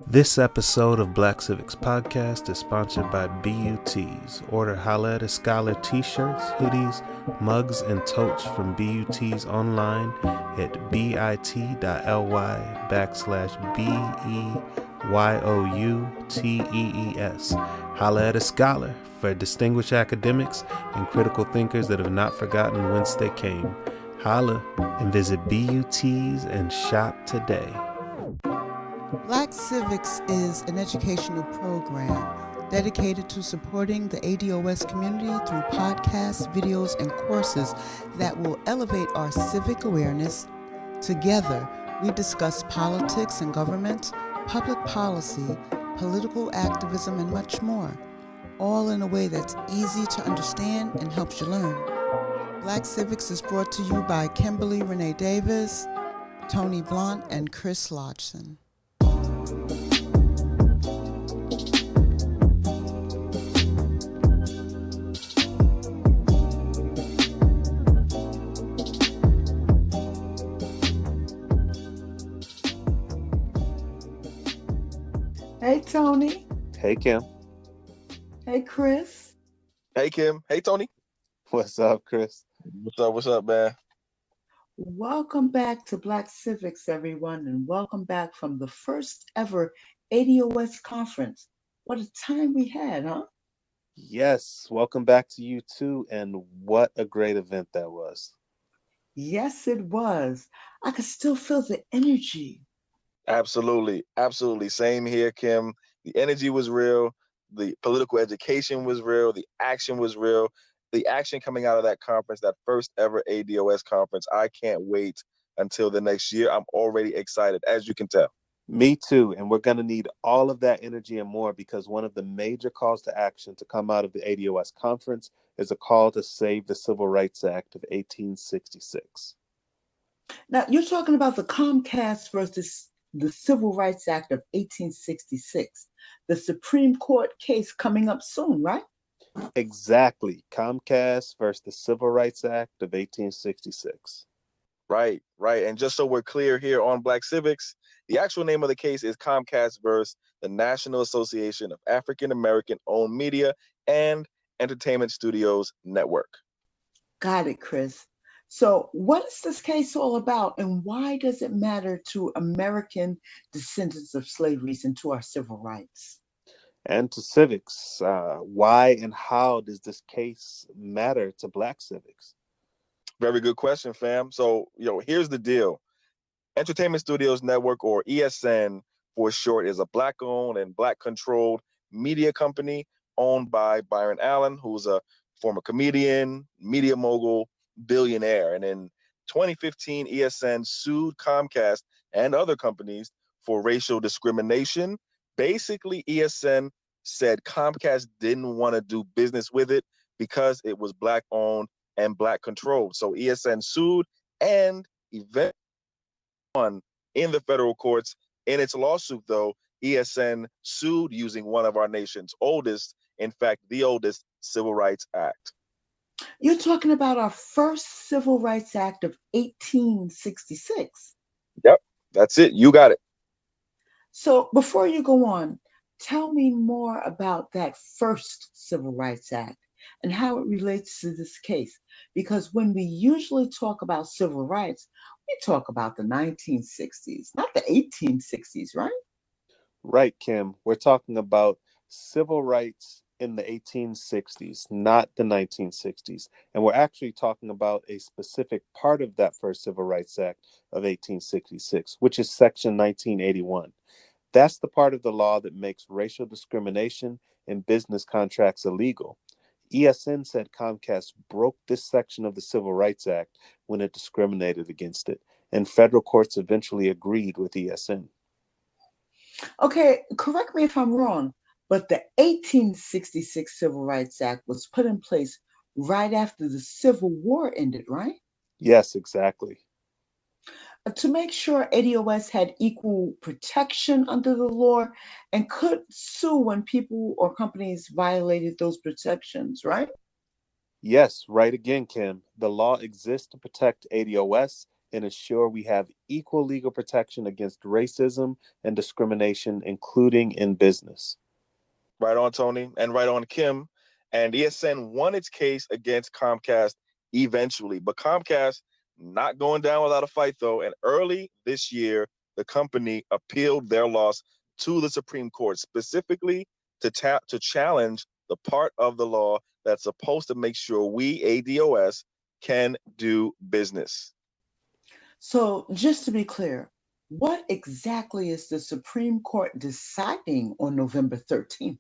This episode of Black Civics Podcast is sponsored by BUTs. Order Holla at a Scholar t-shirts, hoodies, mugs, and totes from BUTs online at bit.ly/BEYOUTEES. Holla at a Scholar for distinguished academics and critical thinkers that have not forgotten whence they came. Holla and visit BUTs and shop today. Black Civics is an educational program dedicated to supporting the ADOS community through podcasts, videos, and courses that will elevate our civic awareness. Together, we discuss politics and government, public policy, political activism, and much more, all in a way that's easy to understand and helps you learn. Black Civics is brought to you by Kimberly Renee Davis, Tony Blunt, and Chris Lodgson. Hey, Tony. Hey, Kim. Hey, Chris. Hey, Kim. Hey, Tony. What's up, Chris? What's up, man? Welcome back to Black Civics, everyone, and welcome back from the first ever ADOS conference. What a time we had, huh? Yes, welcome back to you too, and what a great event that was. Yes, it was. I could still feel the energy. Absolutely. Same here, Kim. The energy was real. The political education was real. The action was real. The action coming out of that conference, that first ever ADOS conference, I can't wait until the next year. I'm already excited, as you can tell. Me too, and we're going to need all of that energy and more because one of the major calls to action to come out of the ADOS conference is a call to save the Civil Rights Act of 1866. Now, you're talking about the Comcast versus the Civil Rights Act of 1866, the Supreme Court case coming up soon, right? Exactly. Comcast versus the Civil Rights Act of 1866. Right. And just so we're clear here on Black Civics, the actual name of the case is Comcast versus the National Association of African American Owned Media and Entertainment Studios Network. Got it, Chris. So what is this case all about, and why does it matter to American descendants of slavery and to our civil rights? And to civics, why and how does this case matter to Black civics? Very good question, fam. So, here's the deal. Entertainment Studios Network, or ESN for short, is a Black-owned and Black-controlled media company owned by Byron Allen, who's a former comedian, media mogul, billionaire. And in 2015, ESN sued Comcast and other companies for racial discrimination. Basically, ESN said Comcast didn't want to do business with it because it was Black-owned and Black-controlled. So ESN sued and eventually won in the federal courts. In its lawsuit, though, ESN sued using one of our nation's oldest, in fact, the oldest Civil Rights Act. You're talking about our first Civil Rights Act of 1866. Yep, that's it. You got it. So before you go on, tell me more about that first Civil Rights Act and how it relates to this case. Because when we usually talk about civil rights, we talk about the 1960s, not the 1860s, right? Right, Kim. We're talking about civil rights in the 1860s, not the 1960s. And we're actually talking about a specific part of that first Civil Rights Act of 1866, which is Section 1981. That's the part of the law that makes racial discrimination in business contracts illegal. ESN said Comcast broke this section of the Civil Rights Act when it discriminated against it, and federal courts eventually agreed with ESN. Okay, correct me if I'm wrong, but the 1866 Civil Rights Act was put in place right after the Civil War ended, right? Yes, exactly. To make sure ADOS had equal protection under the law and could sue when people or companies violated those protections, right? Yes, right again, Kim. The law exists to protect ADOS and ensure we have equal legal protection against racism and discrimination, including in business. Right on, Tony, and right on, Kim. And ESN won its case against Comcast eventually, but Comcast not going down without a fight, though. And early this year, the company appealed their loss to the Supreme Court, specifically to challenge the part of the law that's supposed to make sure we, ADOS, can do business. So, just to be clear, what exactly is the Supreme Court deciding on November 13th?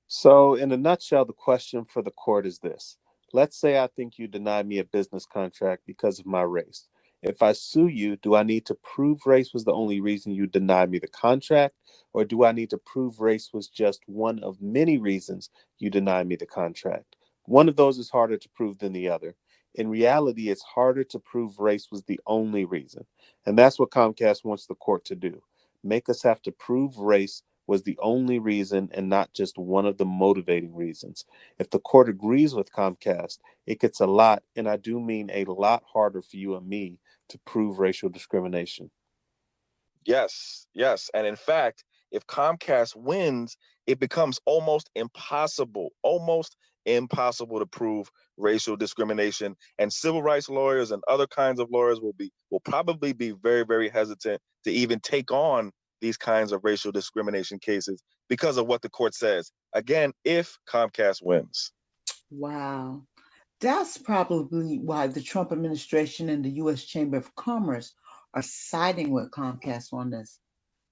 So, in a nutshell, the question for the court is this. Let's say I think you denied me a business contract because of my race. If I sue you, do I need to prove race was the only reason you denied me the contract, or do I need to prove race was just one of many reasons you denied me the contract? One of those is harder to prove than the other. In reality, it's harder to prove race was the only reason. And that's what Comcast wants the court to do. Make us have to prove race was the only reason and not just one of the motivating reasons. If the court agrees with Comcast, it gets a lot, and I do mean a lot harder for you and me to prove racial discrimination. Yes, yes. And in fact, if Comcast wins, it becomes almost impossible to prove racial discrimination. And civil rights lawyers and other kinds of lawyers will probably be very, very hesitant to even take on these kinds of racial discrimination cases because of what the court says. Again, if Comcast wins. Wow. That's probably why the Trump administration and the U.S. Chamber of Commerce are siding with Comcast on this.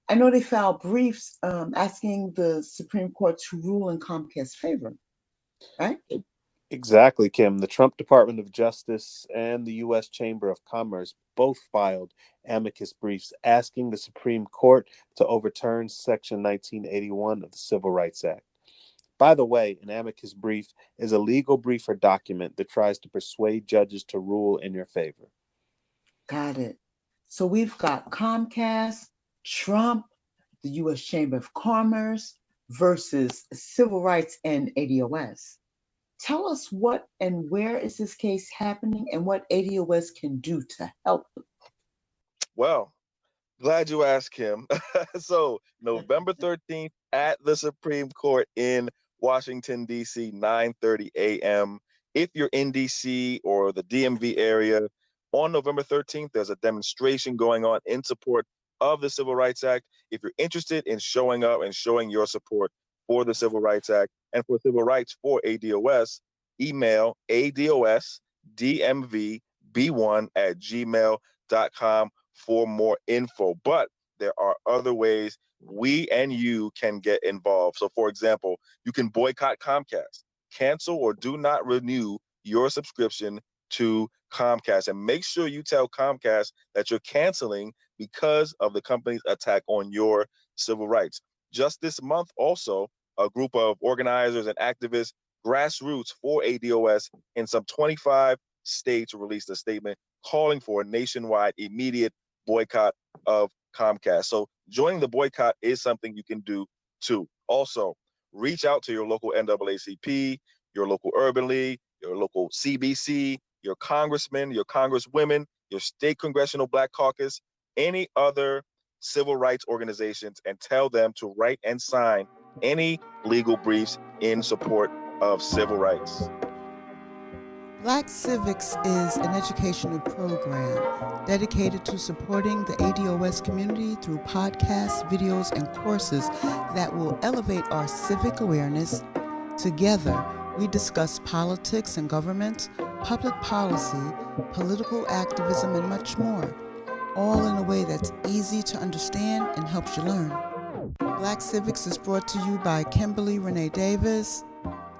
I know they filed briefs asking the Supreme Court to rule in Comcast's favor, right? Exactly, Kim. The Trump Department of Justice and the U.S. Chamber of Commerce both filed amicus briefs asking the Supreme Court to overturn Section 1981 of the Civil Rights Act. By the way, an amicus brief is a legal brief or document that tries to persuade judges to rule in your favor. Got it. So we've got Comcast, Trump, the U.S. Chamber of Commerce versus civil rights and ADOS. Tell us what and where is this case happening and what ADOS can do to help. Well, glad you asked, Kim. So, November 13th at the Supreme Court in Washington, D.C., 9:30 a.m. If you're in D.C. or the DMV area, on November 13th, there's a demonstration going on in support of the Civil Rights Act. If you're interested in showing up and showing your support for the Civil Rights Act and for civil rights for ADOS, email adosdmvb1@gmail.com for more info. But there are other ways we and you can get involved. So, for example, you can boycott Comcast, cancel or do not renew your subscription to Comcast, and make sure you tell Comcast that you're canceling because of the company's attack on your civil rights. Just this month, also, a group of organizers and activists, grassroots for ADOS in some 25 states, released a statement calling for a nationwide immediate boycott of Comcast. So joining the boycott is something you can do too. Also, reach out to your local NAACP, your local Urban League, your local CBC, your congressmen, your congresswomen, your state congressional Black caucus, any other civil rights organizations, and tell them to write and sign any legal briefs in support of civil rights. Black Civics is an educational program dedicated to supporting the ADOS community through podcasts, videos, and courses that will elevate our civic awareness. Together, we discuss politics and government, public policy, political activism, and much more, all in a way that's easy to understand and helps you learn. Black Civics is brought to you by Kimberly Renee Davis,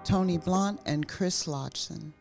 Tony Blunt, and Chris Lodgson.